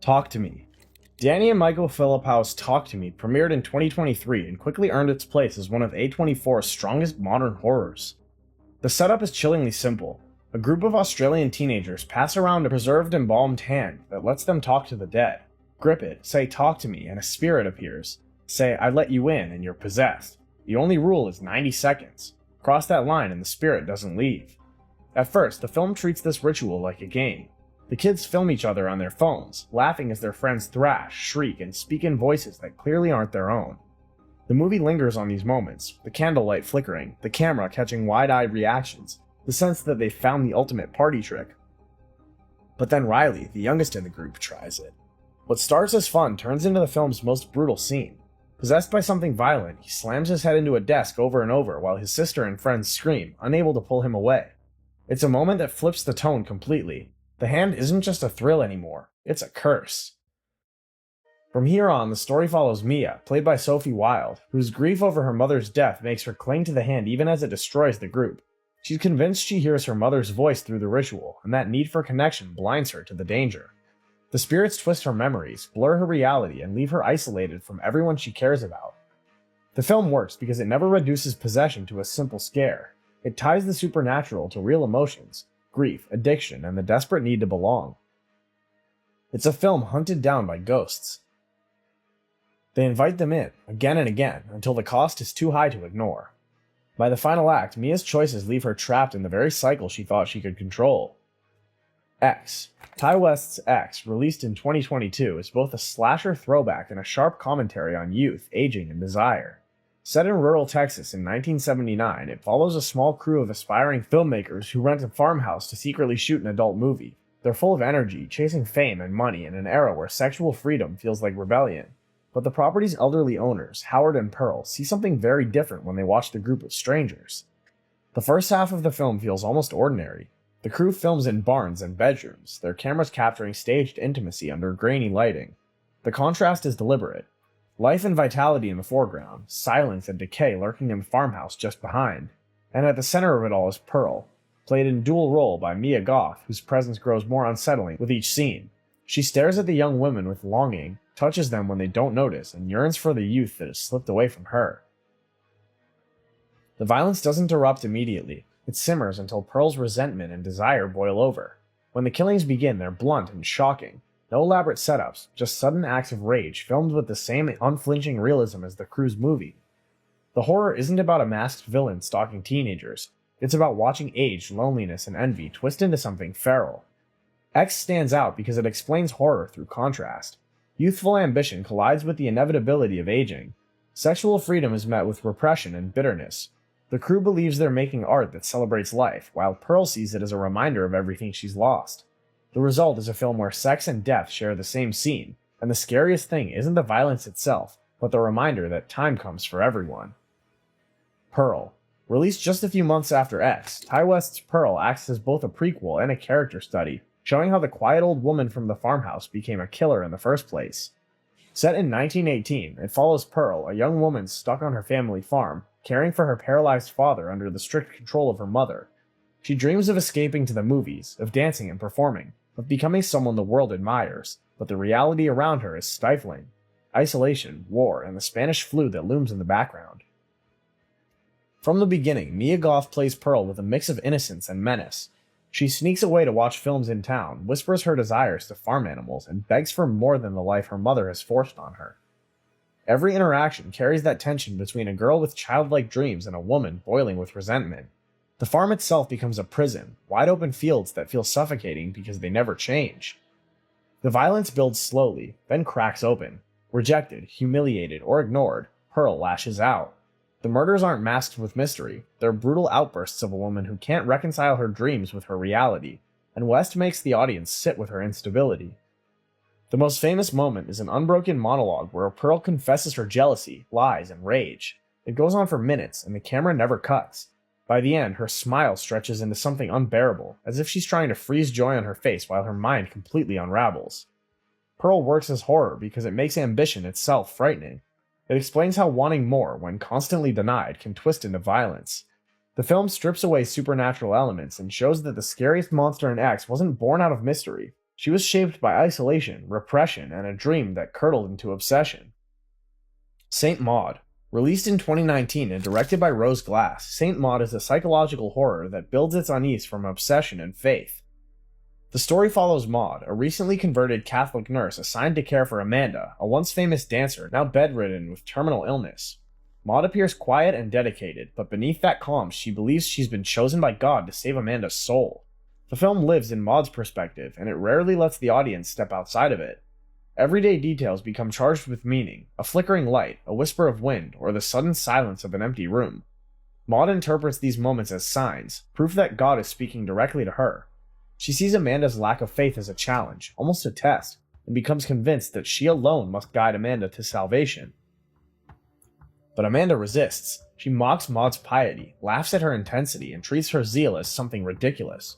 Talk to Me. Danny and Michael Philippou's Talk to Me premiered in 2023 and quickly earned its place as one of A24's strongest modern horrors. The setup is chillingly simple. A group of Australian teenagers pass around a preserved embalmed hand that lets them talk to the dead. Grip it, say "talk to me," and a spirit appears. Say "I let you in," and you're possessed. The only rule is 90 seconds. Cross that line and the spirit doesn't leave. At first, the film treats this ritual like a game. The kids film each other on their phones, laughing as their friends thrash, shriek, and speak in voices that clearly aren't their own. The movie lingers on these moments, the candlelight flickering, the camera catching wide-eyed reactions, the sense that they've found the ultimate party trick. But then Riley, the youngest in the group, tries it. What starts as fun turns into the film's most brutal scene. Possessed by something violent, he slams his head into a desk over and over while his sister and friends scream, unable to pull him away. It's a moment that flips the tone completely. The hand isn't just a thrill anymore, it's a curse. From here on, the story follows Mia, played by Sophie Wilde, whose grief over her mother's death makes her cling to the hand even as it destroys the group. She's convinced she hears her mother's voice through the ritual, and that need for connection blinds her to the danger. The spirits twist her memories, blur her reality, and leave her isolated from everyone she cares about. The film works because it never reduces possession to a simple scare. It ties the supernatural to real emotions, grief, addiction, and the desperate need to belong. It's a film hunted down by ghosts. They invite them in, again and again, until the cost is too high to ignore. By the final act, Mia's choices leave her trapped in the very cycle she thought she could control. X. Ty West's X, released in 2022, is both a slasher throwback and a sharp commentary on youth, aging, and desire. Set in rural Texas in 1979, it follows a small crew of aspiring filmmakers who rent a farmhouse to secretly shoot an adult movie. They're full of energy, chasing fame and money in an era where sexual freedom feels like rebellion. But the property's elderly owners, Howard and Pearl, see something very different when they watch the group of strangers. The first half of the film feels almost ordinary. The crew films in barns and bedrooms, their cameras capturing staged intimacy under grainy lighting. The contrast is deliberate. Life and vitality in the foreground, silence and decay lurking in the farmhouse just behind. And at the center of it all is Pearl, played in dual role by Mia Goth, whose presence grows more unsettling with each scene. She stares at the young women with longing, touches them when they don't notice, and yearns for the youth that has slipped away from her. The violence doesn't erupt immediately. It simmers until Pearl's resentment and desire boil over. When the killings begin, they're blunt and shocking. No elaborate setups, just sudden acts of rage filmed with the same unflinching realism as the crew's movie. The horror isn't about a masked villain stalking teenagers. It's about watching age, loneliness, and envy twist into something feral. X stands out because it explains horror through contrast. Youthful ambition collides with the inevitability of aging. Sexual freedom is met with repression and bitterness. The crew believes they're making art that celebrates life, while Pearl sees it as a reminder of everything she's lost. The result is a film where sex and death share the same scene, and the scariest thing isn't the violence itself, but the reminder that time comes for everyone. Pearl. Released just a few months after X, Ty West's Pearl acts as both a prequel and a character study, showing how the quiet old woman from the farmhouse became a killer in the first place. Set in 1918, it follows Pearl, a young woman stuck on her family farm, caring for her paralyzed father under the strict control of her mother. She dreams of escaping to the movies, of dancing and performing, of becoming someone the world admires, but the reality around her is stifling. Isolation, war, and the Spanish flu that looms in the background. From the beginning, Mia Goth plays Pearl with a mix of innocence and menace. She sneaks away to watch films in town, whispers her desires to farm animals, and begs for more than the life her mother has forced on her. Every interaction carries that tension between a girl with childlike dreams and a woman boiling with resentment. The farm itself becomes a prison, wide open fields that feel suffocating because they never change. The violence builds slowly, then cracks open. Rejected, humiliated, or ignored, Pearl lashes out. The murders aren't masked with mystery, they're brutal outbursts of a woman who can't reconcile her dreams with her reality, and West makes the audience sit with her instability. The most famous moment is an unbroken monologue where Pearl confesses her jealousy, lies, and rage. It goes on for minutes, and the camera never cuts. By the end, her smile stretches into something unbearable, as if she's trying to freeze joy on her face while her mind completely unravels. Pearl works as horror because it makes ambition itself frightening. It explains how wanting more, when constantly denied, can twist into violence. The film strips away supernatural elements and shows that the scariest monster in X wasn't born out of mystery. She was shaped by isolation, repression, and a dream that curdled into obsession. Saint Maud. Released in 2019 and directed by Rose Glass, Saint Maud is a psychological horror that builds its unease from obsession and faith. The story follows Maud, a recently converted Catholic nurse assigned to care for Amanda, a once famous dancer now bedridden with terminal illness. Maud appears quiet and dedicated, but beneath that calm she believes she's been chosen by God to save Amanda's soul. The film lives in Maud's perspective, and it rarely lets the audience step outside of it. Everyday details become charged with meaning, a flickering light, a whisper of wind, or the sudden silence of an empty room. Maud interprets these moments as signs, proof that God is speaking directly to her. She sees Amanda's lack of faith as a challenge, almost a test, and becomes convinced that she alone must guide Amanda to salvation. But Amanda resists. She mocks Maud's piety, laughs at her intensity, and treats her zeal as something ridiculous.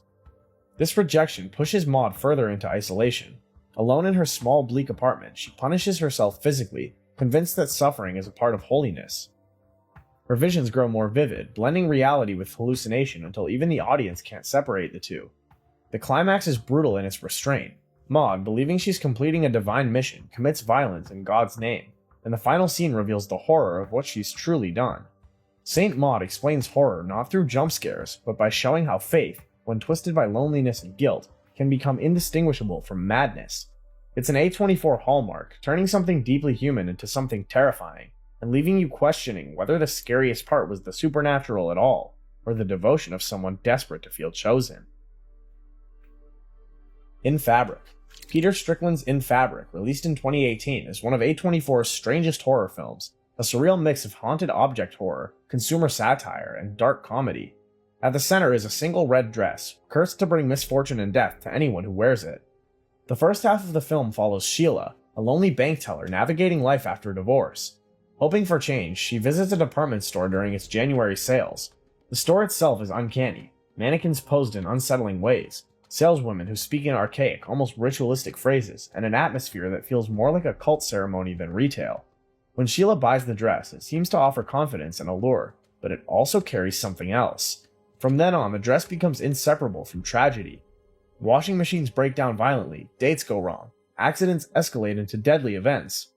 This rejection pushes Maud further into isolation. Alone in her small, bleak apartment, she punishes herself physically, convinced that suffering is a part of holiness. Her visions grow more vivid, blending reality with hallucination until even the audience can't separate the two. The climax is brutal in its restraint. Maud, believing she's completing a divine mission, commits violence in God's name, and the final scene reveals the horror of what she's truly done. Saint Maud explains horror not through jump scares, but by showing how faith, when twisted by loneliness and guilt, can become indistinguishable from madness. It's an A24 hallmark, turning something deeply human into something terrifying, and leaving you questioning whether the scariest part was the supernatural at all, or the devotion of someone desperate to feel chosen. In Fabric. Peter Strickland's In Fabric, released in 2018, is one of A24's strangest horror films, a surreal mix of haunted object horror, consumer satire, and dark comedy. At the center is a single red dress, cursed to bring misfortune and death to anyone who wears it. The first half of the film follows Sheila, a lonely bank teller navigating life after a divorce. Hoping for change, she visits a department store during its January sales. The store itself is uncanny, mannequins posed in unsettling ways, saleswomen who speak in archaic, almost ritualistic phrases, and an atmosphere that feels more like a cult ceremony than retail. When Sheila buys the dress, it seems to offer confidence and allure, but it also carries something else. From then on, the dress becomes inseparable from tragedy. Washing machines break down violently, dates go wrong, accidents escalate into deadly events.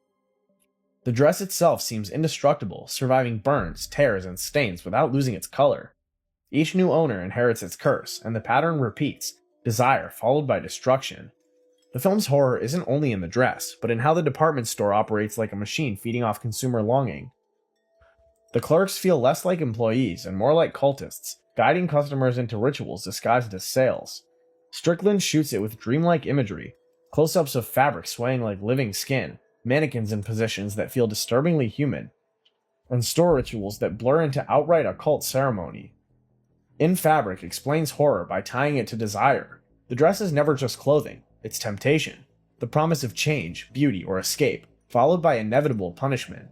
The dress itself seems indestructible, surviving burns, tears, and stains without losing its color. Each new owner inherits its curse, and the pattern repeats, desire followed by destruction. The film's horror isn't only in the dress, but in how the department store operates like a machine feeding off consumer longing. The clerks feel less like employees and more like cultists, guiding customers into rituals disguised as sales. Strickland shoots it with dreamlike imagery, close-ups of fabric swaying like living skin, mannequins in positions that feel disturbingly human, and store rituals that blur into outright occult ceremony. In Fabric explains horror by tying it to desire. The dress is never just clothing, it's temptation, the promise of change, beauty, or escape, followed by inevitable punishment.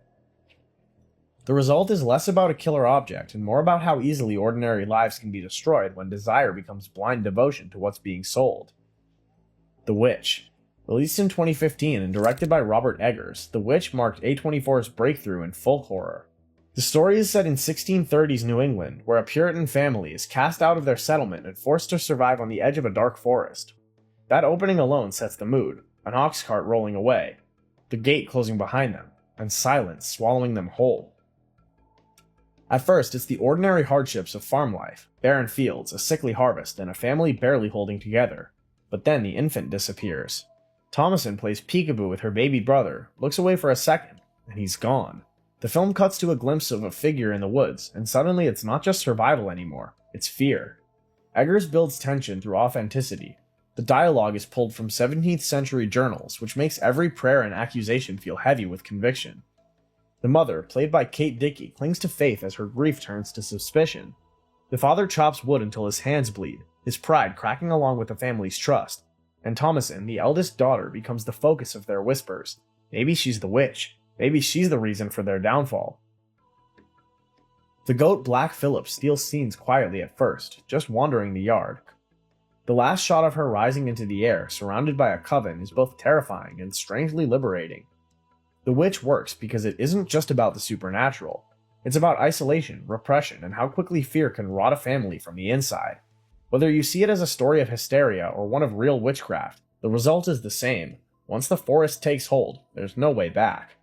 The result is less about a killer object and more about how easily ordinary lives can be destroyed when desire becomes blind devotion to what's being sold. The Witch. Released in 2015 and directed by Robert Eggers, The Witch marked A24's breakthrough in folk horror. The story is set in 1630s New England, where a Puritan family is cast out of their settlement and forced to survive on the edge of a dark forest. That opening alone sets the mood, an ox cart rolling away, the gate closing behind them, and silence swallowing them whole. At first, it's the ordinary hardships of farm life, barren fields, a sickly harvest, and a family barely holding together. But then the infant disappears. Thomasin plays peekaboo with her baby brother, looks away for a second, and he's gone. The film cuts to a glimpse of a figure in the woods, and suddenly it's not just survival anymore, it's fear. Eggers builds tension through authenticity. The dialogue is pulled from 17th century journals, which makes every prayer and accusation feel heavy with conviction. The mother, played by Kate Dickie, clings to faith as her grief turns to suspicion. The father chops wood until his hands bleed, his pride cracking along with the family's trust. And Thomasin, the eldest daughter, becomes the focus of their whispers. Maybe she's the witch. Maybe she's the reason for their downfall. The goat Black Phillip steals scenes quietly at first, just wandering the yard. The last shot of her rising into the air, surrounded by a coven, is both terrifying and strangely liberating. The Witch works because it isn't just about the supernatural. It's about isolation, repression, and how quickly fear can rot a family from the inside. Whether you see it as a story of hysteria or one of real witchcraft, The result is the same. Once the forest takes hold, there's no way back.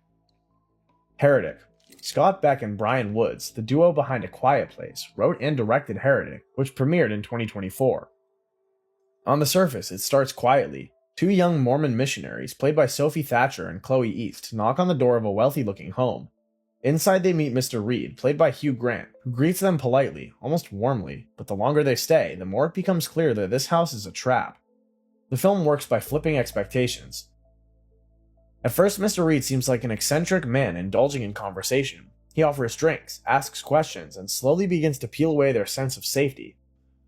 Heretic. Scott Beck and Brian Woods, the duo behind A Quiet Place, wrote and directed Heretic, which premiered in 2024. On the surface, it starts quietly. Two young Mormon missionaries, played by Sophie Thatcher and Chloe East, knock on the door of a wealthy-looking home. Inside they meet Mr. Reed, played by Hugh Grant, who greets them politely, almost warmly, but the longer they stay, the more it becomes clear that this house is a trap. The film works by flipping expectations. At first, Mr. Reed seems like an eccentric man indulging in conversation. He offers drinks, asks questions, and slowly begins to peel away their sense of safety.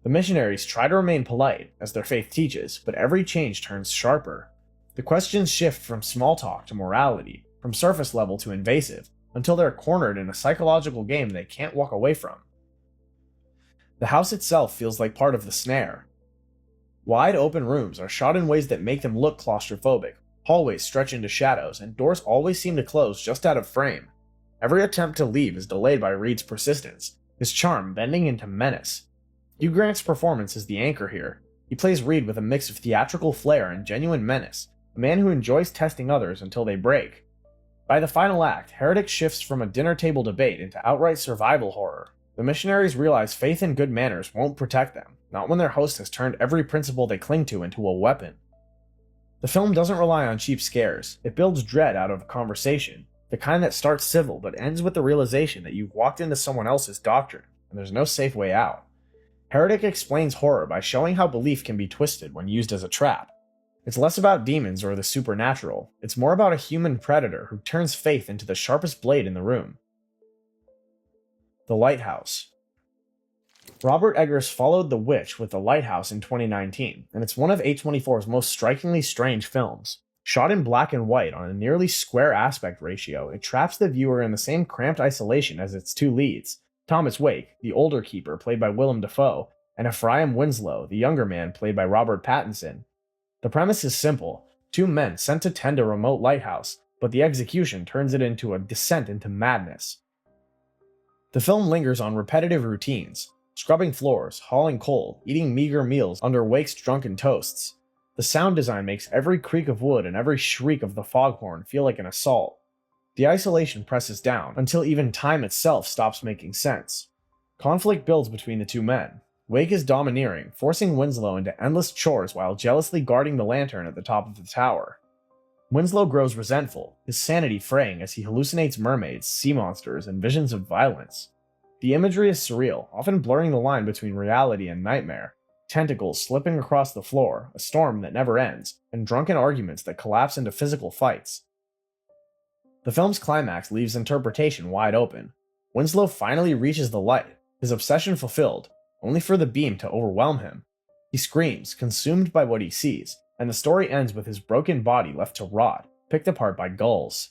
The missionaries try to remain polite, as their faith teaches, but every change turns sharper. The questions shift from small talk to morality, from surface level to invasive, until they're cornered in a psychological game they can't walk away from. The house itself feels like part of the snare. Wide open rooms are shot in ways that make them look claustrophobic. Hallways stretch into shadows, and doors always seem to close just out of frame. Every attempt to leave is delayed by Reed's persistence, his charm bending into menace. Hugh Grant's performance is the anchor here. He plays Reed with a mix of theatrical flair and genuine menace, a man who enjoys testing others until they break. By the final act, Heretic shifts from a dinner table debate into outright survival horror. The missionaries realize faith and good manners won't protect them, not when their host has turned every principle they cling to into a weapon. The film doesn't rely on cheap scares. It builds dread out of a conversation, the kind that starts civil but ends with the realization that you've walked into someone else's doctrine, and there's no safe way out. Heretic explains horror by showing how belief can be twisted when used as a trap. It's less about demons or the supernatural, it's more about a human predator who turns faith into the sharpest blade in the room. The Lighthouse. Robert Eggers followed The Witch with The Lighthouse in 2019, and it's one of A24's most strikingly strange films. Shot in black and white on a nearly square aspect ratio, it traps the viewer in the same cramped isolation as its two leads, Thomas Wake, the older keeper played by Willem Dafoe, and Ephraim Winslow, the younger man played by Robert Pattinson. The premise is simple: two men sent to tend a remote lighthouse, but the execution turns it into a descent into madness. The film lingers on repetitive routines, scrubbing floors, hauling coal, eating meager meals under Wake's drunken toasts. The sound design makes every creak of wood and every shriek of the foghorn feel like an assault. The isolation presses down, until even time itself stops making sense. Conflict builds between the two men. Wake is domineering, forcing Winslow into endless chores while jealously guarding the lantern at the top of the tower. Winslow grows resentful, his sanity fraying as he hallucinates mermaids, sea monsters, and visions of violence. The imagery is surreal, often blurring the line between reality and nightmare. Tentacles slipping across the floor, a storm that never ends, and drunken arguments that collapse into physical fights. The film's climax leaves interpretation wide open. Winslow finally reaches the light, his obsession fulfilled, only for the beam to overwhelm him. He screams, consumed by what he sees, and the story ends with his broken body left to rot, picked apart by gulls.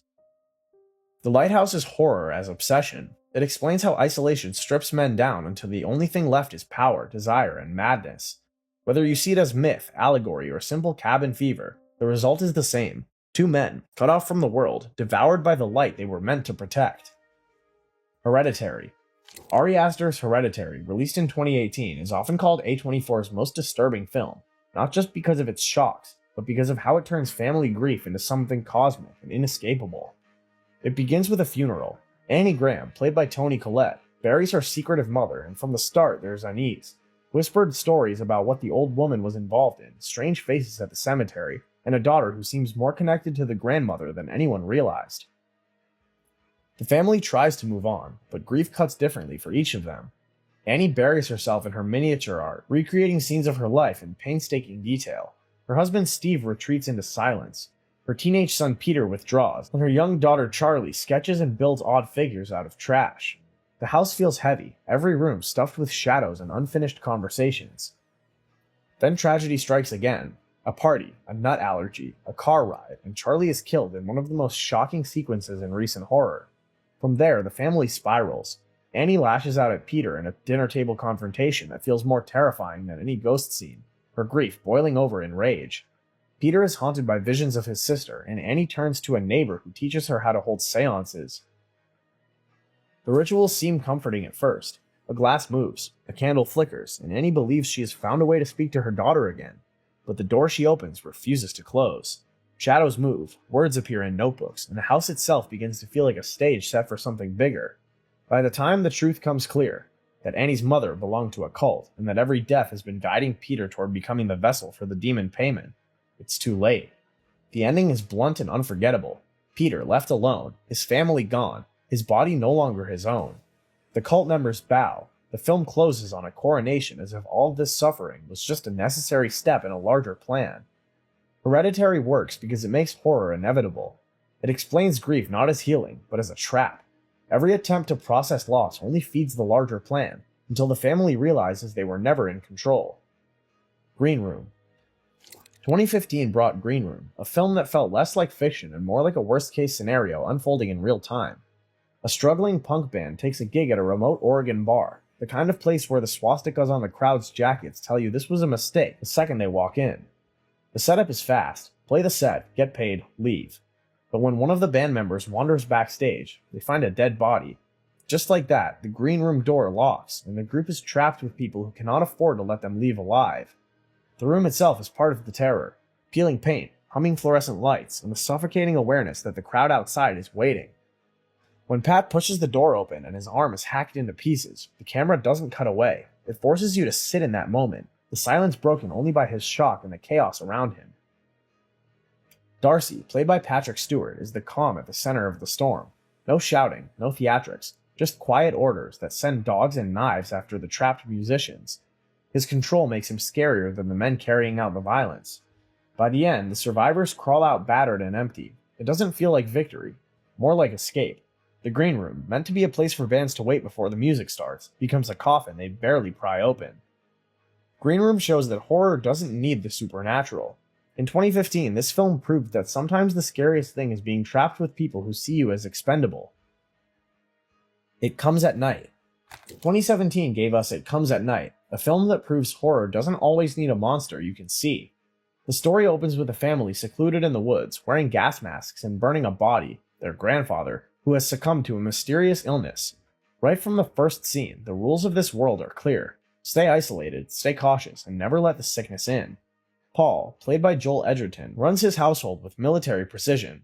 The Lighthouse is horror as obsession. It explains how isolation strips men down until the only thing left is power, desire, and madness. Whether you see it as myth, allegory, or simple cabin fever, the result is the same: two men, cut off from the world, devoured by the light they were meant to protect. Hereditary. Ari Aster's Hereditary, released in 2018, is often called A24's most disturbing film, not just because of its shocks, but because of how it turns family grief into something cosmic and inescapable. It begins with a funeral. Annie Graham, played by Toni Collette, buries her secretive mother, and from the start there's unease. Whispered stories about what the old woman was involved in, strange faces at the cemetery, and a daughter who seems more connected to the grandmother than anyone realized. The family tries to move on, but grief cuts differently for each of them. Annie buries herself in her miniature art, recreating scenes of her life in painstaking detail. Her husband Steve retreats into silence. Her teenage son Peter withdraws, and her young daughter Charlie sketches and builds odd figures out of trash. The house feels heavy, every room stuffed with shadows and unfinished conversations. Then tragedy strikes again. A party, a nut allergy, a car ride, and Charlie is killed in one of the most shocking sequences in recent horror. From there, the family spirals. Annie lashes out at Peter in a dinner table confrontation that feels more terrifying than any ghost scene, her grief boiling over in rage. Peter is haunted by visions of his sister, and Annie turns to a neighbor who teaches her how to hold seances. The rituals seem comforting at first. A glass moves, a candle flickers, and Annie believes she has found a way to speak to her daughter again. but the door she opens refuses to close. Shadows move, words appear in notebooks, and the house itself begins to feel like a stage set for something bigger. By the time the truth comes clear, that Annie's mother belonged to a cult, and that every death has been guiding Peter toward becoming the vessel for the demon payment, it's too late. The ending is blunt and unforgettable. Peter left alone, his family gone, his body no longer his own. The cult members bow. The film closes on a coronation as if all of this suffering was just a necessary step in a larger plan. Hereditary works because it makes horror inevitable. It explains grief not as healing, but as a trap. Every attempt to process loss only feeds the larger plan, until the family realizes they were never in control. Green Room. 2015 brought Green Room, a film that felt less like fiction and more like a worst-case scenario unfolding in real time. A struggling punk band takes a gig at a remote Oregon bar, the kind of place where the swastikas on the crowd's jackets tell you this was a mistake the second they walk in. The setup is fast: play the set, get paid, leave. But when one of the band members wanders backstage, they find a dead body. Just like that, the green room door locks, and the group is trapped with people who cannot afford to let them leave alive. The room itself is part of the terror: peeling paint, humming fluorescent lights, and the suffocating awareness that the crowd outside is waiting. When Pat pushes the door open and his arm is hacked into pieces, the camera doesn't cut away. It forces you to sit in that moment, the silence broken only by his shock and the chaos around him. Darcy, played by Patrick Stewart, is the calm at the center of the storm. No shouting, no theatrics, just quiet orders that send dogs and knives after the trapped musicians. His control makes him scarier than the men carrying out the violence. By the end, the survivors crawl out battered and empty. It doesn't feel like victory, more like escape. The green room, meant to be a place for bands to wait before the music starts, becomes a coffin they barely pry open. Green Room shows that horror doesn't need the supernatural. In 2015, this film proved that sometimes the scariest thing is being trapped with people who see you as expendable. It Comes at Night. 2017 gave us It Comes at Night, a film that proves horror doesn't always need a monster you can see. The story opens with a family secluded in the woods, wearing gas masks and burning a body, their grandfather, who has succumbed to a mysterious illness. Right from the first scene, the rules of this world are clear. Stay isolated, stay cautious, and never let the sickness in. Paul, played by Joel Edgerton, runs his household with military precision.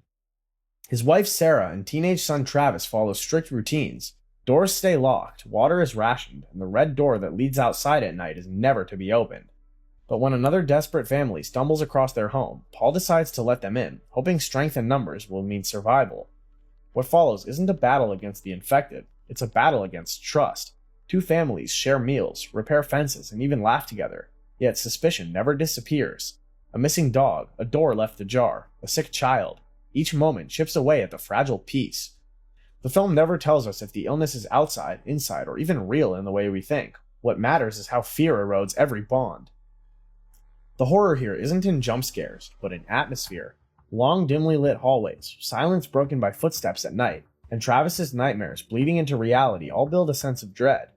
His wife Sarah and teenage son Travis follow strict routines. Doors stay locked, water is rationed, and the red door that leads outside at night is never to be opened. But when another desperate family stumbles across their home, Paul decides to let them in, hoping strength in numbers will mean survival. What follows isn't a battle against the infected, it's a battle against trust. Two families share meals, repair fences, and even laugh together, yet suspicion never disappears. A missing dog, a door left ajar, a sick child. Each moment chips away at the fragile peace. The film never tells us if the illness is outside, inside, or even real in the way we think. What matters is how fear erodes every bond. The horror here isn't in jump scares, but in atmosphere. Long, dimly lit hallways, silence broken by footsteps at night, and Travis's nightmares bleeding into reality all build a sense of dread.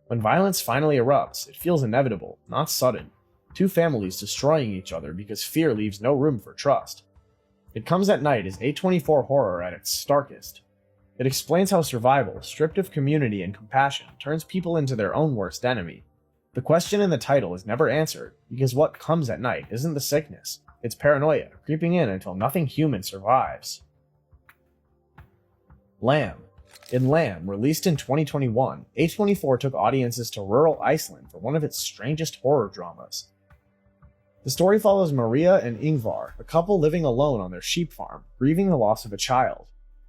When violence finally erupts, it feels inevitable, not sudden. Two families destroying each other because fear leaves no room for trust. It Comes at Night is A24 horror at its starkest. It explains how survival, stripped of community and compassion, turns people into their own worst enemy. The question in the title is never answered, because what comes at night isn't the sickness. It's paranoia, creeping in until nothing human survives. Lamb. In Lamb, released in 2021, A24 took audiences to rural Iceland for one of its strangest horror dramas. The story follows Maria and Ingvar, a couple living alone on their sheep farm, grieving the loss of a child.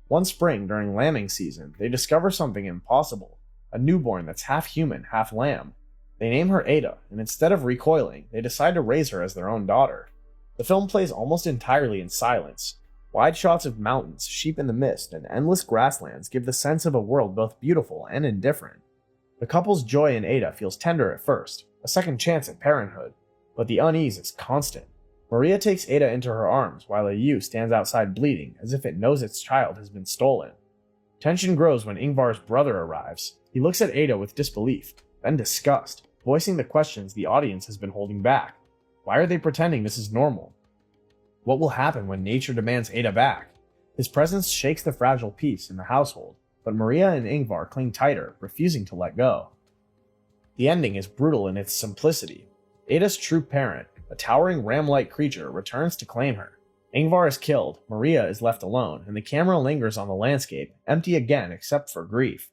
One spring, during lambing season, they discover something impossible, a newborn that's half human, half lamb. They name her Ada, and instead of recoiling, they decide to raise her as their own daughter. The film plays almost entirely in silence. Wide shots of mountains, sheep in the mist, and endless grasslands give the sense of a world both beautiful and indifferent. The couple's joy in Ada feels tender at first, a second chance at parenthood, but the unease is constant. Maria takes Ada into her arms while a ewe stands outside bleeding as if it knows its child has been stolen. Tension grows when Ingvar's brother arrives. He looks at Ada with disbelief, then disgust, voicing the questions the audience has been holding back. Why are they pretending this is normal? What will happen when nature demands Ada back? His presence shakes the fragile peace in the household, but Maria and Ingvar cling tighter, refusing to let go. The ending is brutal in its simplicity. Ada's true parent, a towering ram-like creature, returns to claim her. Ingvar is killed, Maria is left alone, and the camera lingers on the landscape, empty again except for grief.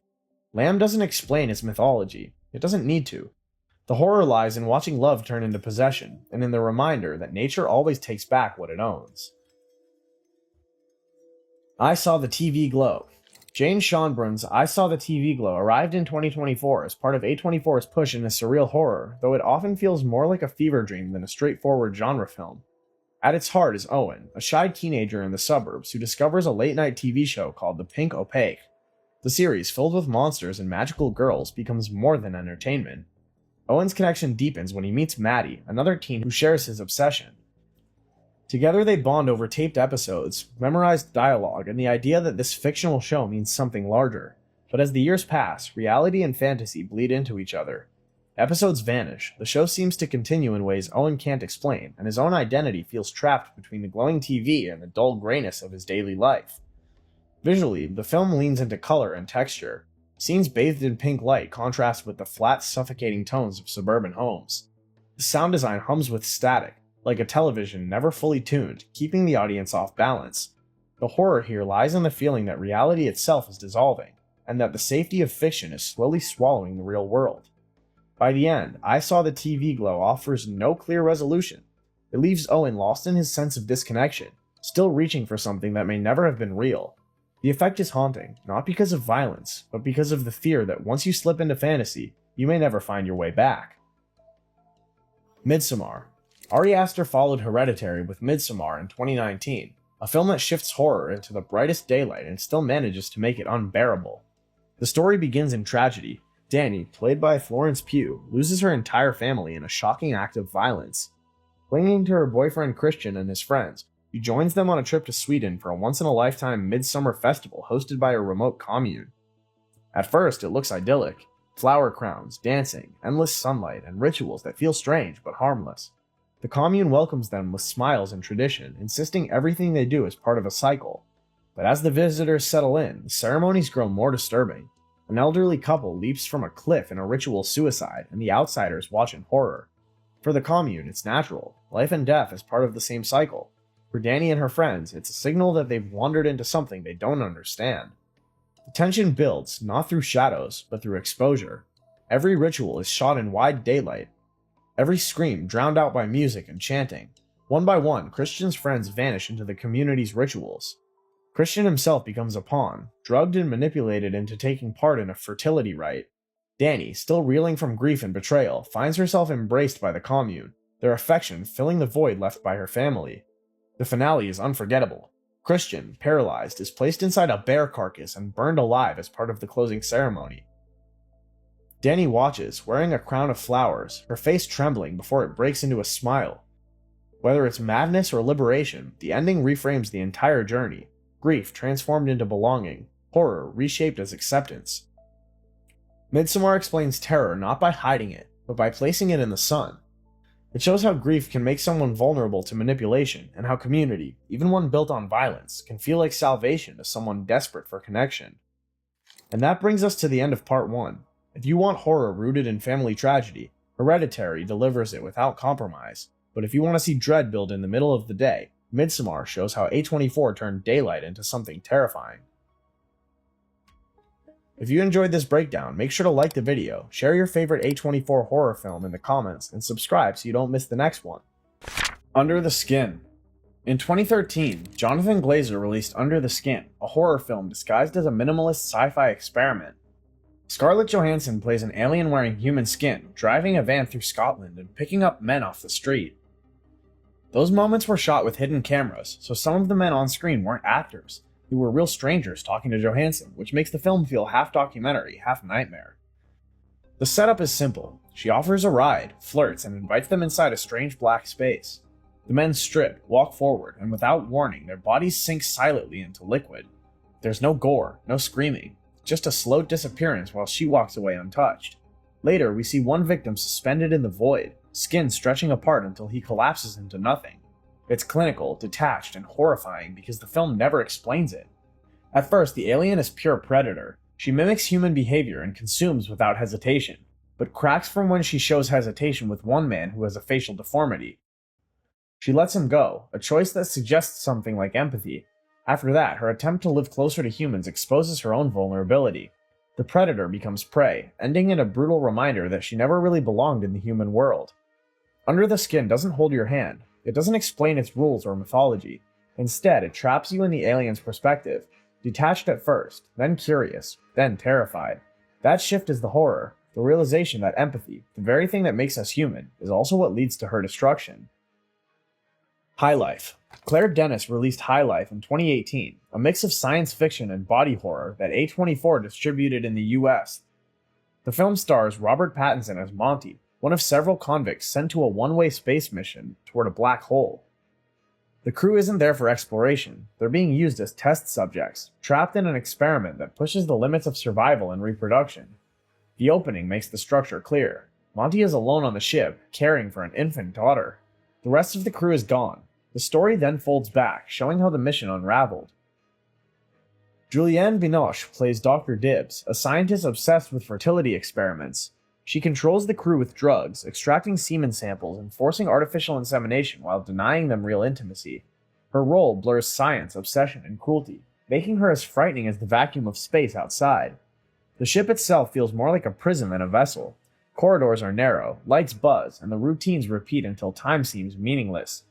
Lamb doesn't explain its mythology. It doesn't need to. The horror lies in watching love turn into possession, and in the reminder that nature always takes back what it owns. I Saw the TV Glow. Jane Schonbrun's I Saw the TV Glow arrived in 2024 as part of A24's push into surreal horror, though it often feels more like a fever dream than a straightforward genre film. At its heart is Owen, a shy teenager in the suburbs who discovers a late-night TV show called The Pink Opaque. The series, filled with monsters and magical girls, becomes more than entertainment. Owen's connection deepens when he meets Maddie, another teen who shares his obsession. Together they bond over taped episodes, memorized dialogue, and the idea that this fictional show means something larger. But as the years pass, reality and fantasy bleed into each other. Episodes vanish, the show seems to continue in ways Owen can't explain, and his own identity feels trapped between the glowing TV and the dull grayness of his daily life. Visually, the film leans into color and texture. Scenes bathed in pink light contrast with the flat, suffocating tones of suburban homes. The sound design hums with static, like a television never fully tuned, keeping the audience off balance. The horror here lies in the feeling that reality itself is dissolving, and that the safety of fiction is slowly swallowing the real world. By the end, I Saw the TV Glow offers no clear resolution. It leaves Owen lost in his sense of disconnection, still reaching for something that may never have been real. The effect is haunting, not because of violence, but because of the fear that once you slip into fantasy, you may never find your way back. Midsommar. Ari Aster followed Hereditary with Midsommar in 2019, a film that shifts horror into the brightest daylight and still manages to make it unbearable. The story begins in tragedy. Dani, played by Florence Pugh, loses her entire family in a shocking act of violence. Clinging to her boyfriend Christian and his friends, she joins them on a trip to Sweden for a once-in-a-lifetime midsummer festival hosted by a remote commune. At first, it looks idyllic. Flower crowns, dancing, endless sunlight, and rituals that feel strange but harmless. The commune welcomes them with smiles and tradition, insisting everything they do is part of a cycle. But as the visitors settle in, the ceremonies grow more disturbing. An elderly couple leaps from a cliff in a ritual suicide, and the outsiders watch in horror. For the commune, it's natural. Life and death is part of the same cycle. For Dani and her friends, it's a signal that they've wandered into something they don't understand. The tension builds, not through shadows, but through exposure. Every ritual is shot in wide daylight. Every scream drowned out by music and chanting. One by one, Christian's friends vanish into the community's rituals. Christian himself becomes a pawn, drugged and manipulated into taking part in a fertility rite. Dani, still reeling from grief and betrayal, finds herself embraced by the commune, their affection filling the void left by her family. The finale is unforgettable. Christian, paralyzed, is placed inside a bear carcass and burned alive as part of the closing ceremony. Dani watches, wearing a crown of flowers, her face trembling before it breaks into a smile. Whether it's madness or liberation, the ending reframes the entire journey. Grief transformed into belonging, horror reshaped as acceptance. Midsommar explains terror not by hiding it, but by placing it in the sun. It shows how grief can make someone vulnerable to manipulation, and how community, even one built on violence, can feel like salvation to someone desperate for connection. And that brings us to the end of part 1. If you want horror rooted in family tragedy, Hereditary delivers it without compromise. But if you want to see dread build in the middle of the day, Midsommar shows how A24 turned daylight into something terrifying. If you enjoyed this breakdown, make sure to like the video, share your favorite A24 horror film in the comments, and subscribe so you don't miss the next one. Under the Skin. In 2013, Jonathan Glazer released Under the Skin, a horror film disguised as a minimalist sci-fi experiment. Scarlett Johansson plays an alien wearing human skin, driving a van through Scotland and picking up men off the street. Those moments were shot with hidden cameras, so some of the men on screen weren't actors. They were real strangers talking to Johansson, which makes the film feel half documentary, half nightmare. The setup is simple. She offers a ride, flirts, and invites them inside a strange black space. The men strip, walk forward, and without warning, their bodies sink silently into liquid. There's no gore, no screaming, just a slow disappearance while she walks away untouched. Later, we see one victim suspended in the void, skin stretching apart until he collapses into nothing. It's clinical, detached, and horrifying because the film never explains it. At first, the alien is pure predator. She mimics human behavior and consumes without hesitation, but cracks from when she shows hesitation with one man who has a facial deformity. She lets him go, a choice that suggests something like empathy. After that, her attempt to live closer to humans exposes her own vulnerability. The predator becomes prey, ending in a brutal reminder that she never really belonged in the human world. Under the Skin doesn't hold your hand. It doesn't explain its rules or mythology. Instead, it traps you in the alien's perspective, detached at first, then curious, then terrified. That shift is the horror, the realization that empathy, the very thing that makes us human, is also what leads to her destruction. High Life. Claire Denis released High Life in 2018, a mix of science fiction and body horror that A24 distributed in the US. The film stars Robert Pattinson as Monty, one of several convicts sent to a one-way space mission toward a black hole. The crew isn't there for exploration, they're being used as test subjects, trapped in an experiment that pushes the limits of survival and reproduction. The opening makes the structure clear. Monty is alone on the ship, caring for an infant daughter. The rest of the crew is gone. The story then folds back, showing how the mission unraveled. Julianne Binoche plays Dr. Dibbs, a scientist obsessed with fertility experiments. She controls the crew with drugs, extracting semen samples and forcing artificial insemination while denying them real intimacy. Her role blurs science, obsession, and cruelty, making her as frightening as the vacuum of space outside. The ship itself feels more like a prison than a vessel. Corridors are narrow, lights buzz, and the routines repeat until time seems meaningless.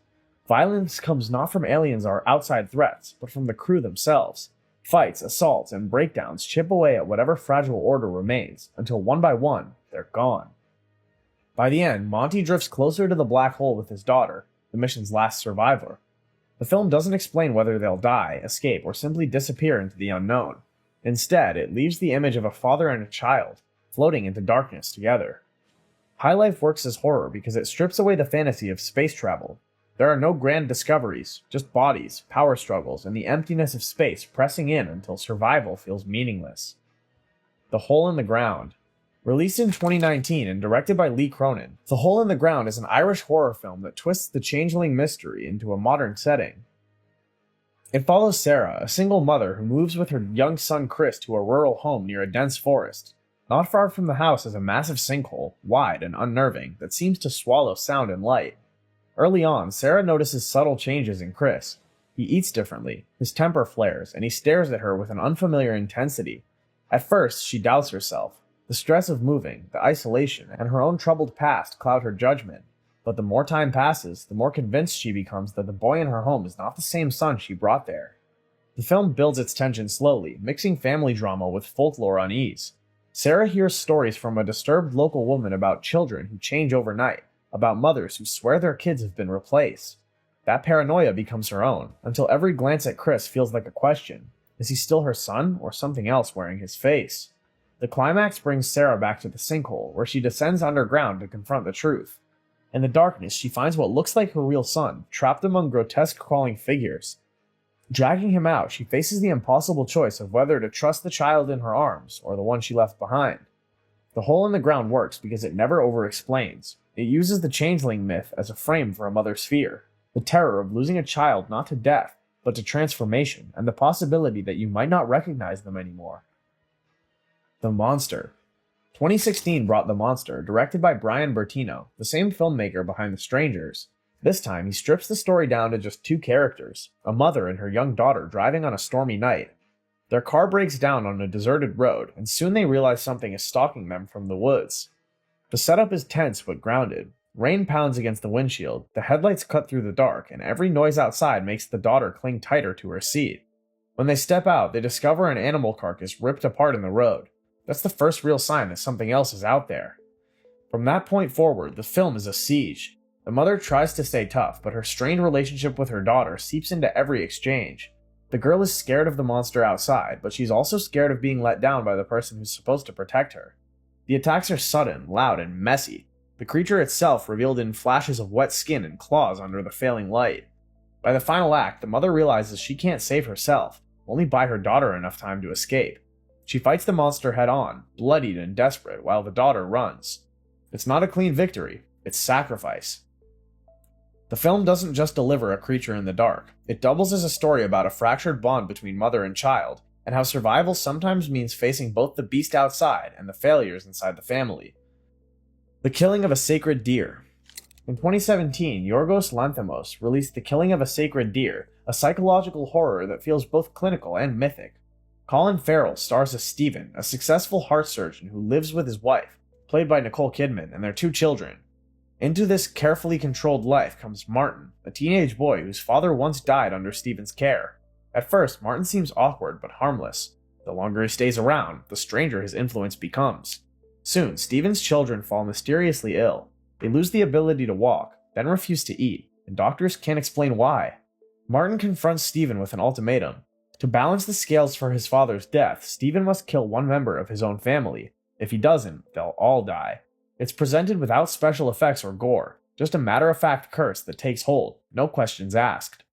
Violence comes not from aliens or outside threats, but from the crew themselves. Fights, assaults, and breakdowns chip away at whatever fragile order remains, until one by one, they're gone. By the end, Monty drifts closer to the black hole with his daughter, the mission's last survivor. The film doesn't explain whether they'll die, escape, or simply disappear into the unknown. Instead, it leaves the image of a father and a child, floating into darkness together. High Life works as horror because it strips away the fantasy of space travel. There are no grand discoveries, just bodies, power struggles, and the emptiness of space pressing in until survival feels meaningless. The Hole in the Ground. Released in 2019 and directed by Lee Cronin, The Hole in the Ground is an Irish horror film that twists the changeling mystery into a modern setting. It follows Sarah, a single mother who moves with her young son Chris to a rural home near a dense forest. Not far from the house is a massive sinkhole, wide and unnerving, that seems to swallow sound and light. Early on, Sarah notices subtle changes in Chris. He eats differently, his temper flares, and he stares at her with an unfamiliar intensity. At first, she doubts herself. The stress of moving, the isolation, and her own troubled past cloud her judgment. But the more time passes, the more convinced she becomes that the boy in her home is not the same son she brought there. The film builds its tension slowly, mixing family drama with folklore unease. Sarah hears stories from a disturbed local woman about children who change overnight, about mothers who swear their kids have been replaced. That paranoia becomes her own, until every glance at Chris feels like a question. Is he still her son, or something else wearing his face? The climax brings Sarah back to the sinkhole, where she descends underground to confront the truth. In the darkness, she finds what looks like her real son, trapped among grotesque crawling figures. Dragging him out, she faces the impossible choice of whether to trust the child in her arms, or the one she left behind. The Hole in the Ground works because it never over-explains. It uses the changeling myth as a frame for a mother's fear, the terror of losing a child not to death, but to transformation, and the possibility that you might not recognize them anymore. The Monster. 2016 brought The Monster, directed by Brian Bertino, the same filmmaker behind The Strangers. This time, he strips the story down to just two characters, a mother and her young daughter driving on a stormy night. Their car breaks down on a deserted road, and soon they realize something is stalking them from the woods. The setup is tense but grounded. Rain pounds against the windshield, the headlights cut through the dark, and every noise outside makes the daughter cling tighter to her seat. When they step out, they discover an animal carcass ripped apart in the road. That's the first real sign that something else is out there. From that point forward, the film is a siege. The mother tries to stay tough, but her strained relationship with her daughter seeps into every exchange. The girl is scared of the monster outside, but she's also scared of being let down by the person who's supposed to protect her. The attacks are sudden, loud, and messy. The creature itself revealed in flashes of wet skin and claws under the failing light. By the final act, the mother realizes she can't save herself, only buy her daughter enough time to escape. She fights the monster head-on, bloodied and desperate, while the daughter runs. It's not a clean victory, it's sacrifice. The film doesn't just deliver a creature in the dark, it doubles as a story about a fractured bond between mother and child, and how survival sometimes means facing both the beast outside and the failures inside the family. The killing of a sacred deer. In 2017, Yorgos Lanthimos released The Killing of a Sacred Deer, a psychological horror that feels both clinical and mythic. Colin Farrell stars as Stephen, a successful heart surgeon who lives with his wife, played by Nicole Kidman, and their 2 children. Into this carefully controlled life comes Martin, a teenage boy whose father once died under Stephen's care. At first, Martin seems awkward but harmless. The longer he stays around, the stranger his influence becomes. Soon, Stephen's children fall mysteriously ill. They lose the ability to walk, then refuse to eat, and doctors can't explain why. Martin confronts Stephen with an ultimatum. To balance the scales for his father's death, Stephen must kill one member of his own family. If he doesn't, they'll all die. It's presented without special effects or gore, just a matter-of-fact curse that takes hold, no questions asked.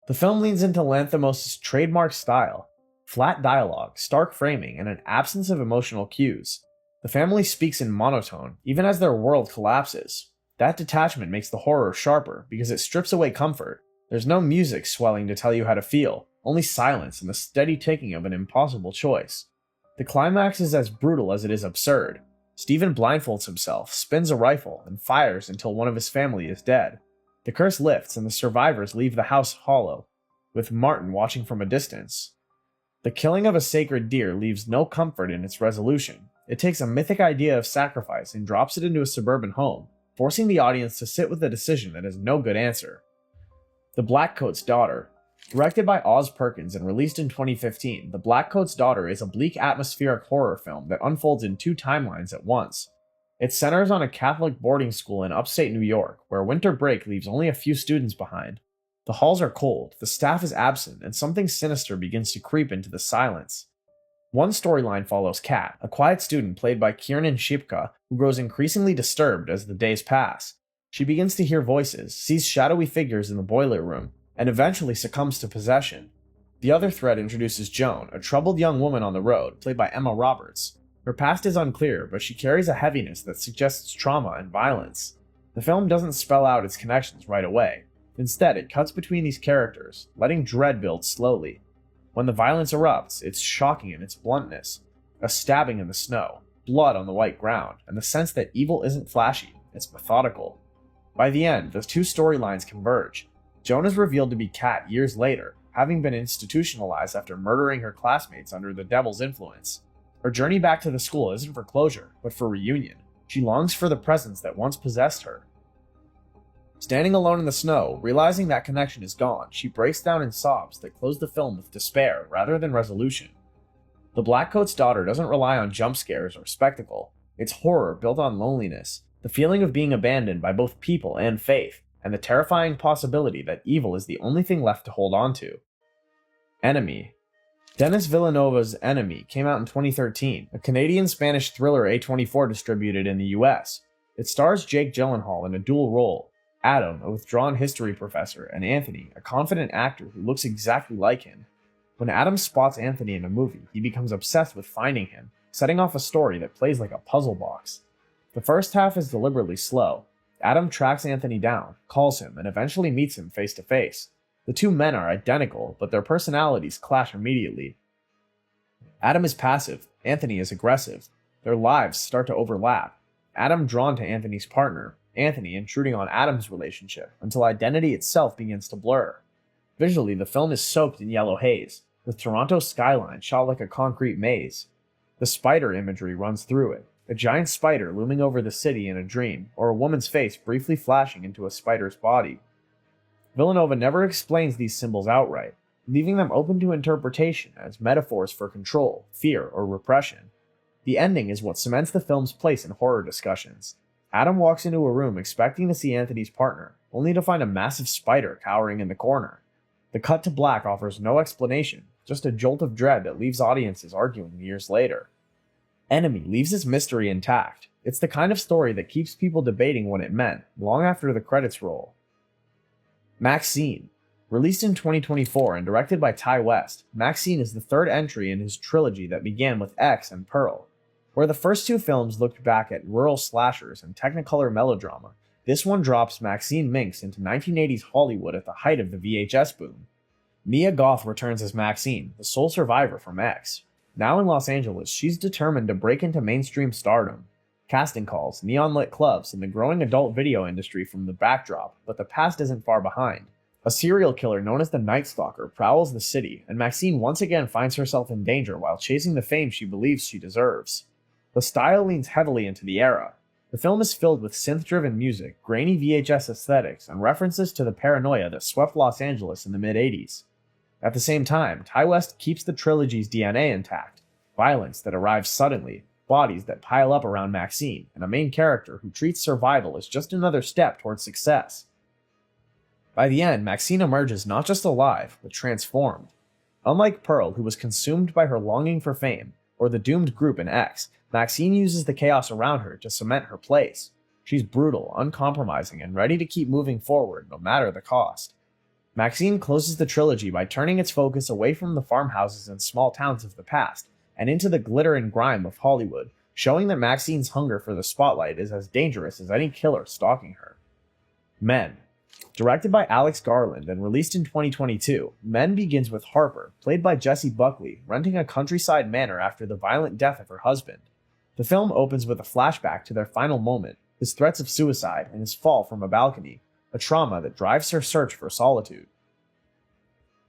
The film leans into Lanthimos' trademark style: flat dialogue, stark framing, and an absence of emotional cues. The family speaks in monotone, even as their world collapses. That detachment makes the horror sharper, because it strips away comfort. There's no music swelling to tell you how to feel, only silence and the steady taking of an impossible choice. The climax is as brutal as it is absurd. Stephen blindfolds himself, spins a rifle, and fires until one of his family is dead. The curse lifts and the survivors leave the house hollow, with Martin watching from a distance. The Killing of a Sacred Deer leaves no comfort in its resolution. It takes a mythic idea of sacrifice and drops it into a suburban home, forcing the audience to sit with a decision that has no good answer. The Blackcoat's Daughter. Directed by Oz Perkins and released in 2015, The Blackcoat's Daughter is a bleak atmospheric horror film that unfolds in 2 timelines at once. It centers on a Catholic boarding school in upstate New York, where winter break leaves only a few students behind. The halls are cold, the staff is absent, and something sinister begins to creep into the silence. One storyline follows Kat, a quiet student played by Kiernan Shipka, who grows increasingly disturbed as the days pass. She begins to hear voices, sees shadowy figures in the boiler room, and eventually succumbs to possession. The other thread introduces Joan, a troubled young woman on the road, played by Emma Roberts. Her past is unclear, but she carries a heaviness that suggests trauma and violence. The film doesn't spell out its connections right away. Instead, it cuts between these characters, letting dread build slowly. When the violence erupts, it's shocking in its bluntness. A stabbing in the snow, blood on the white ground, and the sense that evil isn't flashy, it's methodical. By the end, the 2 storylines converge. Joan is revealed to be Kat years later, having been institutionalized after murdering her classmates under the devil's influence. Her journey back to the school isn't for closure, but for reunion. She longs for the presence that once possessed her. Standing alone in the snow, realizing that connection is gone, she breaks down in sobs that close the film with despair rather than resolution. The Blackcoat's Daughter doesn't rely on jump scares or spectacle. It's horror built on loneliness, the feeling of being abandoned by both people and faith, and the terrifying possibility that evil is the only thing left to hold on to. Enemy. Denis Villanova's Enemy came out in 2013, a Canadian-Spanish thriller A24 distributed in the US. It stars Jake Gyllenhaal in a dual role: Adam, a withdrawn history professor, and Anthony, a confident actor who looks exactly like him. When Adam spots Anthony in a movie, he becomes obsessed with finding him, setting off a story that plays like a puzzle box. The first half is deliberately slow. Adam tracks Anthony down, calls him, and eventually meets him face to face. The 2 men are identical, but their personalities clash immediately. Adam is passive, Anthony is aggressive. Their lives start to overlap. Adam drawn to Anthony's partner, Anthony intruding on Adam's relationship, until identity itself begins to blur. Visually, the film is soaked in yellow haze, with Toronto's skyline shot like a concrete maze. The spider imagery runs through it, a giant spider looming over the city in a dream, or a woman's face briefly flashing into a spider's body. Villanova never explains these symbols outright, leaving them open to interpretation as metaphors for control, fear, or repression. The ending is what cements the film's place in horror discussions. Adam walks into a room expecting to see Anthony's partner, only to find a massive spider cowering in the corner. The cut to black offers no explanation, just a jolt of dread that leaves audiences arguing years later. Enemy leaves its mystery intact. It's the kind of story that keeps people debating what it meant, long after the credits roll. MaXXXine. Released in 2024 and directed by Ty West, MaXXXine is the 3rd entry in his trilogy that began with X and Pearl. Where the first 2 films looked back at rural slashers and technicolor melodrama, this one drops MaXXXine Minx into 1980s Hollywood at the height of the VHS boom. Mia Goth returns as MaXXXine, the sole survivor from X. Now in Los Angeles, she's determined to break into mainstream stardom. casting calls, neon-lit clubs, and the growing adult video industry from the backdrop, but the past isn't far behind. A serial killer known as the Night Stalker prowls the city, and MaXXXine once again finds herself in danger while chasing the fame she believes she deserves. The style leans heavily into the era. The film is filled with synth-driven music, grainy VHS aesthetics, and references to the paranoia that swept Los Angeles in the mid-80s. At the same time, Ty West keeps the trilogy's DNA intact: violence that arrives suddenly, bodies that pile up around MaXXXine, and a main character who treats survival as just another step towards success. By the end, MaXXXine emerges not just alive, but transformed. Unlike Pearl, who was consumed by her longing for fame, or the doomed group in X, MaXXXine uses the chaos around her to cement her place. She's brutal, uncompromising, and ready to keep moving forward no matter the cost. MaXXXine closes the trilogy by turning its focus away from the farmhouses and small towns of the past, and into the glitter and grime of Hollywood, showing that MaXXXine's hunger for the spotlight is as dangerous as any killer stalking her. Men. Directed by Alex Garland and released in 2022, Men begins with Harper, played by Jessie Buckley, renting a countryside manor after the violent death of her husband. The film opens with a flashback to their final moment, his threats of suicide, and his fall from a balcony, a trauma that drives her search for solitude.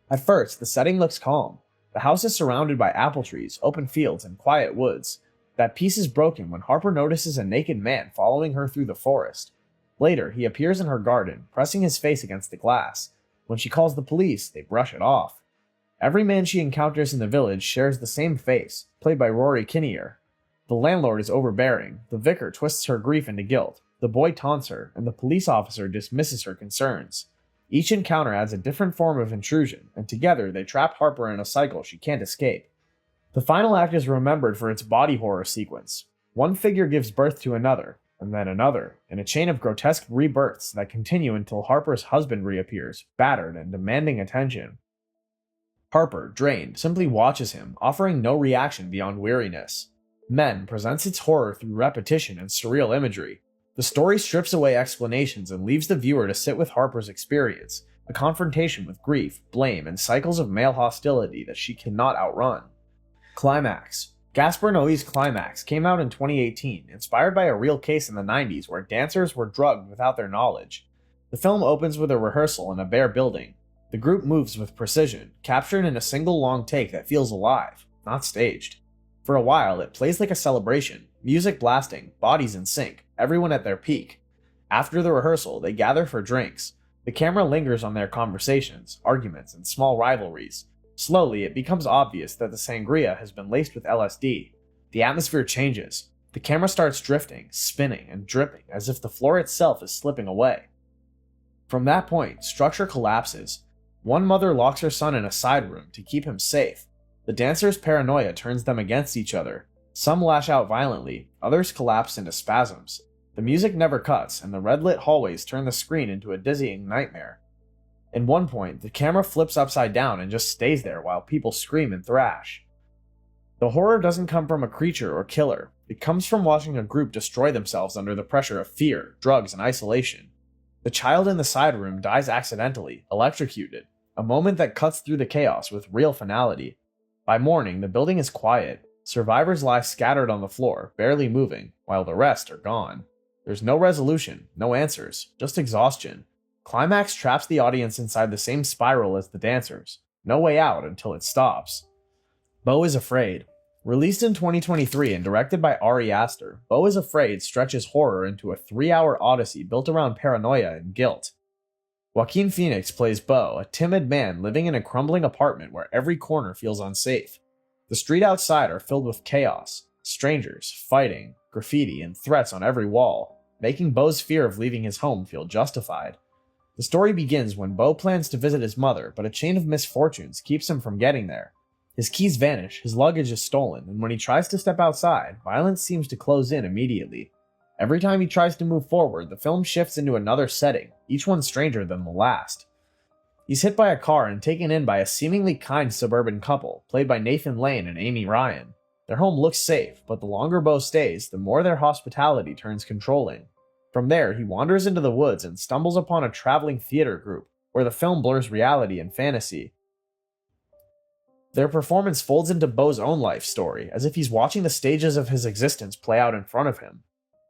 At first, the setting looks calm. The house is surrounded by apple trees, open fields, and quiet woods. That peace is broken when Harper notices a naked man following her through the forest. Later, he appears in her garden, pressing his face against the glass. When she calls the police, they brush it off. Every man she encounters in the village shares the same face, played by Rory Kinnear. The landlord is overbearing, the vicar twists her grief into guilt, the boy taunts her, and the police officer dismisses her concerns. Each encounter adds a different form of intrusion, and together they trap Harper in a cycle she can't escape. The final act is remembered for its body horror sequence. One figure gives birth to another, and then another, in a chain of grotesque rebirths that continue until Harper's husband reappears, battered and demanding attention. Harper, drained, simply watches him, offering no reaction beyond weariness. Men presents its horror through repetition and surreal imagery. The story strips away explanations and leaves the viewer to sit with Harper's experience, a confrontation with grief, blame, and cycles of male hostility that she cannot outrun. Climax. Gaspar Noé's Climax came out in 2018, inspired by a real case in the 90s where dancers were drugged without their knowledge. The film opens with a rehearsal in a bare building. The group moves with precision, captured in a single long take that feels alive, not staged. For a while, it plays like a celebration, music blasting, bodies in sync, everyone at their peak. After the rehearsal, they gather for drinks. The camera lingers on their conversations, arguments, and small rivalries. Slowly, it becomes obvious that the sangria has been laced with LSD. The atmosphere changes. The camera starts drifting, spinning, and dripping as if the floor itself is slipping away. From that point, structure collapses. One mother locks her son in a side room to keep him safe. The dancers' paranoia turns them against each other. Some lash out violently, others collapse into spasms. The music never cuts, and the red-lit hallways turn the screen into a dizzying nightmare. At one point, the camera flips upside down and just stays there while people scream and thrash. The horror doesn't come from a creature or killer. It comes from watching a group destroy themselves under the pressure of fear, drugs, and isolation. The child in the side room dies accidentally, electrocuted, a moment that cuts through the chaos with real finality. By morning, the building is quiet. Survivors lie scattered on the floor, barely moving, while the rest are gone. There's no resolution, no answers, just exhaustion. Climax traps the audience inside the same spiral as the dancers. No way out until it stops. Beau is Afraid. Released in 2023 and directed by Ari Aster, Beau is Afraid stretches horror into a 3-hour odyssey built around paranoia and guilt. Joaquin Phoenix plays Beau, a timid man living in a crumbling apartment where every corner feels unsafe. The street outside are filled with chaos, strangers, fighting, graffiti, and threats on every wall, making Beau's fear of leaving his home feel justified. The story begins when Beau plans to visit his mother, but a chain of misfortunes keeps him from getting there. His keys vanish, his luggage is stolen, and when he tries to step outside, violence seems to close in immediately. Every time he tries to move forward, the film shifts into another setting, each one stranger than the last. He's hit by a car and taken in by a seemingly kind suburban couple, played by Nathan Lane and Amy Ryan. Their home looks safe, but the longer Beau stays, the more their hospitality turns controlling. From there, he wanders into the woods and stumbles upon a traveling theater group, where the film blurs reality and fantasy. Their performance folds into Beau's own life story, as if he's watching the stages of his existence play out in front of him.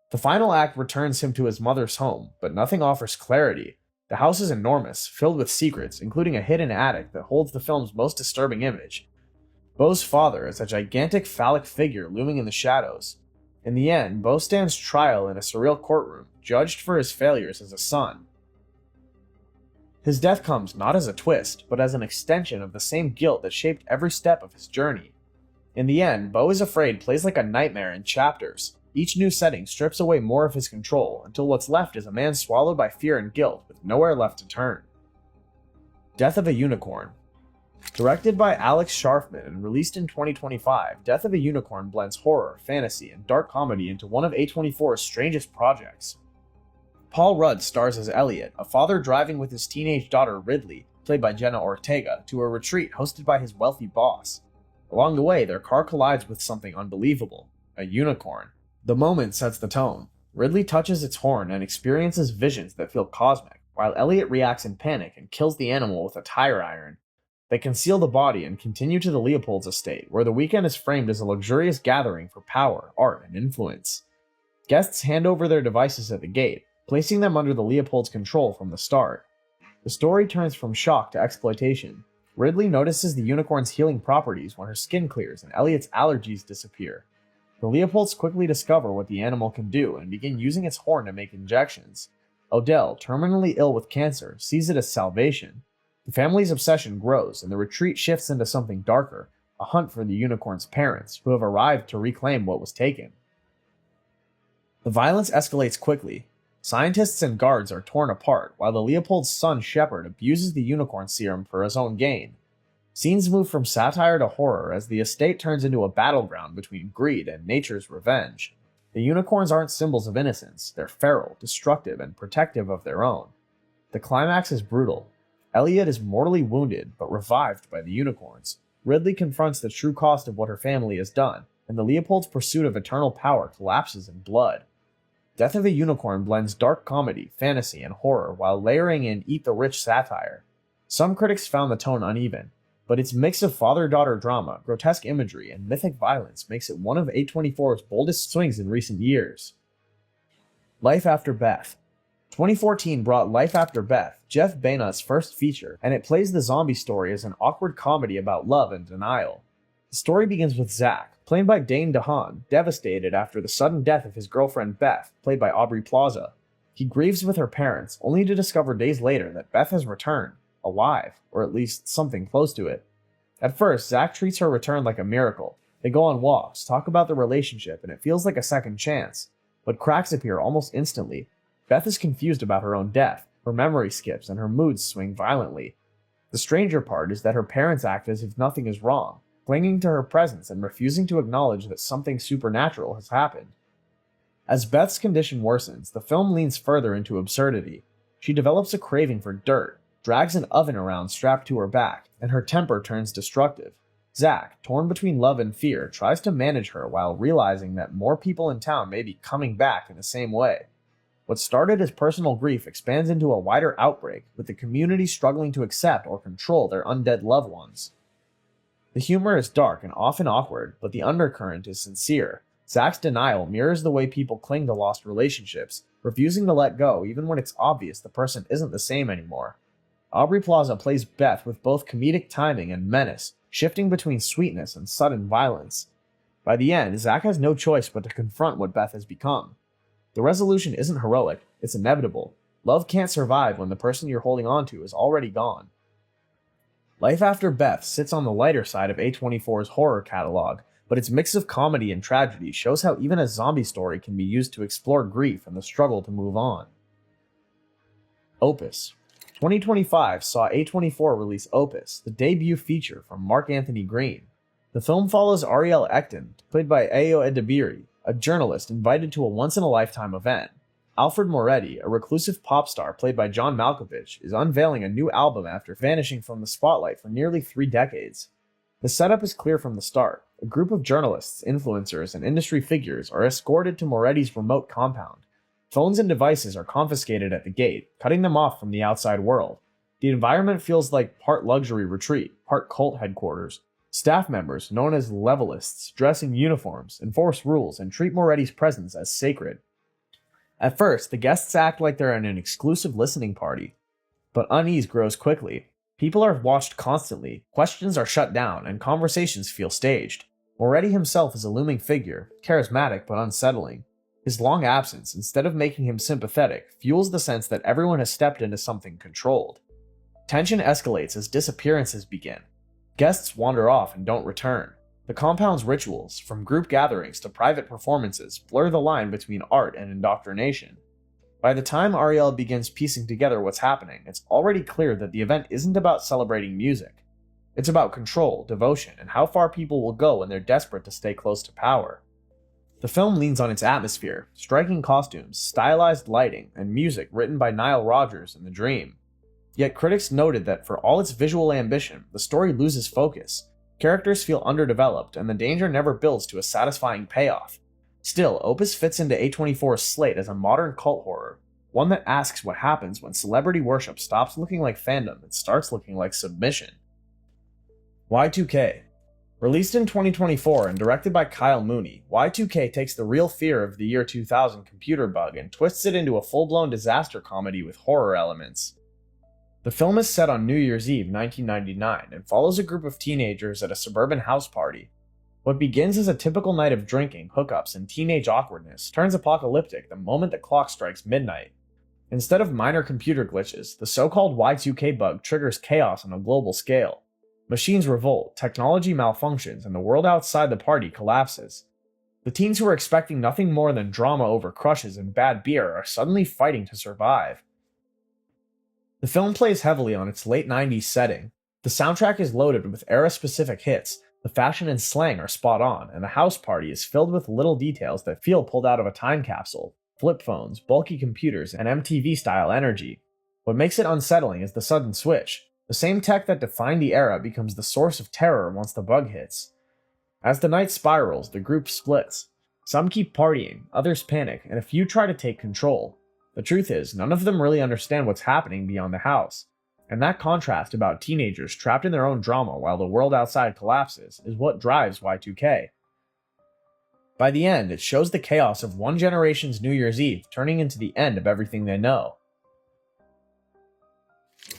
The final act returns him to his mother's home, but nothing offers clarity. The house is enormous, filled with secrets, including a hidden attic that holds the film's most disturbing image. Beau's father is a gigantic phallic figure looming in the shadows. In the end, Beau stands trial in a surreal courtroom, judged for his failures as a son. His death comes not as a twist, but as an extension of the same guilt that shaped every step of his journey. In the end, Beau is Afraid plays like a nightmare in chapters. Each new setting strips away more of his control until what's left is a man swallowed by fear and guilt with nowhere left to turn. Death of a Unicorn. Directed by Alex Sharfman and released in 2025, Death of a Unicorn blends horror, fantasy, and dark comedy into one of A24's strangest projects. Paul Rudd stars as Elliot, a father driving with his teenage daughter Ridley, played by Jenna Ortega, to a retreat hosted by his wealthy boss. Along the way, their car collides with something unbelievable, a unicorn. The moment sets the tone. Ridley touches its horn and experiences visions that feel cosmic, while Elliot reacts in panic and kills the animal with a tire iron. They conceal the body and continue to the Leopold's estate, where the weekend is framed as a luxurious gathering for power, art, and influence. Guests hand over their devices at the gate, placing them under the Leopold's control from the start. The story turns from shock to exploitation. Ridley notices the unicorn's healing properties when her skin clears and Elliot's allergies disappear. The Leopolds quickly discover what the animal can do and begin using its horn to make injections. Odell, terminally ill with cancer, sees it as salvation. The family's obsession grows, and the retreat shifts into something darker, a hunt for the unicorn's parents, who have arrived to reclaim what was taken. The violence escalates quickly. Scientists and guards are torn apart, while the Leopold's son Shepard abuses the unicorn serum for his own gain. Scenes move from satire to horror as the estate turns into a battleground between greed and nature's revenge. The unicorns aren't symbols of innocence, they're feral, destructive, and protective of their own. The climax is brutal. Elliot is mortally wounded, but revived by the unicorns. Ridley confronts the true cost of what her family has done, and the Leopold's pursuit of eternal power collapses in blood. Death of a Unicorn blends dark comedy, fantasy, and horror while layering in Eat the Rich satire. Some critics found the tone uneven, but its mix of father-daughter drama, grotesque imagery, and mythic violence makes it one of A24's boldest swings in recent years. Life After Beth. 2014 brought Life After Beth, Jeff Bainut's first feature, and it plays the zombie story as an awkward comedy about love and denial. The story begins with Zach, played by Dane DeHaan, devastated after the sudden death of his girlfriend Beth, played by Aubrey Plaza. He grieves with her parents, only to discover days later that Beth has returned, alive, or at least something close to it. At first, Zach treats her return like a miracle. They go on walks, talk about the relationship, and it feels like a second chance. But cracks appear almost instantly. Beth is confused about her own death, her memory skips, and her moods swing violently. The stranger part is that her parents act as if nothing is wrong, clinging to her presence and refusing to acknowledge that something supernatural has happened. As Beth's condition worsens, the film leans further into absurdity. She develops a craving for dirt, drags an oven around strapped to her back, and her temper turns destructive. Zach, torn between love and fear, tries to manage her while realizing that more people in town may be coming back in the same way. What started as personal grief expands into a wider outbreak, with the community struggling to accept or control their undead loved ones. The humor is dark and often awkward, but the undercurrent is sincere. Zach's denial mirrors the way people cling to lost relationships, refusing to let go even when it's obvious the person isn't the same anymore. Aubrey Plaza plays Beth with both comedic timing and menace, shifting between sweetness and sudden violence. By the end, Zach has no choice but to confront what Beth has become. The resolution isn't heroic, it's inevitable. Love can't survive when the person you're holding on to is already gone. Life After Beth sits on the lighter side of A24's horror catalog, but its mix of comedy and tragedy shows how even a zombie story can be used to explore grief and the struggle to move on. Opus. 2025 saw A24 release Opus, the debut feature from Mark Anthony Green. The film follows Ariel Ekton, played by Ayo Edebiri, a journalist invited to a once-in-a-lifetime event. Alfred Moretti, a reclusive pop star played by John Malkovich, is unveiling a new album after vanishing from the spotlight for nearly 3 decades. The setup is clear from the start. A group of journalists, influencers, and industry figures are escorted to Moretti's remote compound. Phones and devices are confiscated at the gate, cutting them off from the outside world. The environment feels like part luxury retreat, part cult headquarters. Staff members, known as levelists, dress in uniforms, enforce rules, and treat Moretti's presence as sacred. At first, the guests act like they're in an exclusive listening party, but unease grows quickly. People are watched constantly, questions are shut down, and conversations feel staged. Moretti himself is a looming figure, charismatic but unsettling. His long absence, instead of making him sympathetic, fuels the sense that everyone has stepped into something controlled. Tension escalates as disappearances begin. Guests wander off and don't return. The compound's rituals, from group gatherings to private performances, blur the line between art and indoctrination. By the time Ariel begins piecing together what's happening, it's already clear that the event isn't about celebrating music. It's about control, devotion, and how far people will go when they're desperate to stay close to power. The film leans on its atmosphere, striking costumes, stylized lighting, and music written by Nile Rodgers and The Dream. Yet critics noted that for all its visual ambition, the story loses focus. Characters feel underdeveloped, and the danger never builds to a satisfying payoff. Still, Opus fits into A24's slate as a modern cult horror, one that asks what happens when celebrity worship stops looking like fandom and starts looking like submission. Y2K. Released in 2024 and directed by Kyle Mooney, Y2K takes the real fear of the year 2000 computer bug and twists it into a full-blown disaster comedy with horror elements. The film is set on New Year's Eve 1999 and follows a group of teenagers at a suburban house party. What begins as a typical night of drinking, hookups, and teenage awkwardness turns apocalyptic the moment the clock strikes midnight. Instead of minor computer glitches, the so-called Y2K bug triggers chaos on a global scale. Machines revolt, technology malfunctions, and the world outside the party collapses. The teens who are expecting nothing more than drama over crushes and bad beer are suddenly fighting to survive. The film plays heavily on its late 90s setting. The soundtrack is loaded with era-specific hits, the fashion and slang are spot on, and the house party is filled with little details that feel pulled out of a time capsule: flip phones, bulky computers, and MTV-style energy. What makes it unsettling is the sudden switch. The same tech that defined the era becomes the source of terror once the bug hits. As the night spirals, the group splits. Some keep partying, others panic, and a few try to take control. The truth is, none of them really understand what's happening beyond the house. And that contrast about teenagers trapped in their own drama while the world outside collapses is what drives Y2K. By the end, it shows the chaos of one generation's New Year's Eve turning into the end of everything they know.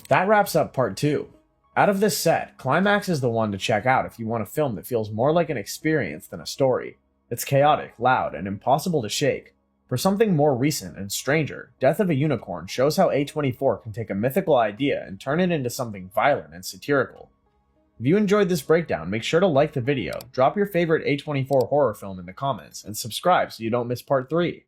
That wraps up part 2. Out of this set, Climax is the one to check out if you want a film that feels more like an experience than a story. It's chaotic, loud, and impossible to shake. For something more recent and stranger, Death of a Unicorn shows how A24 can take a mythical idea and turn it into something violent and satirical. If you enjoyed this breakdown, make sure to like the video, drop your favorite A24 horror film in the comments, and subscribe so you don't miss part 3.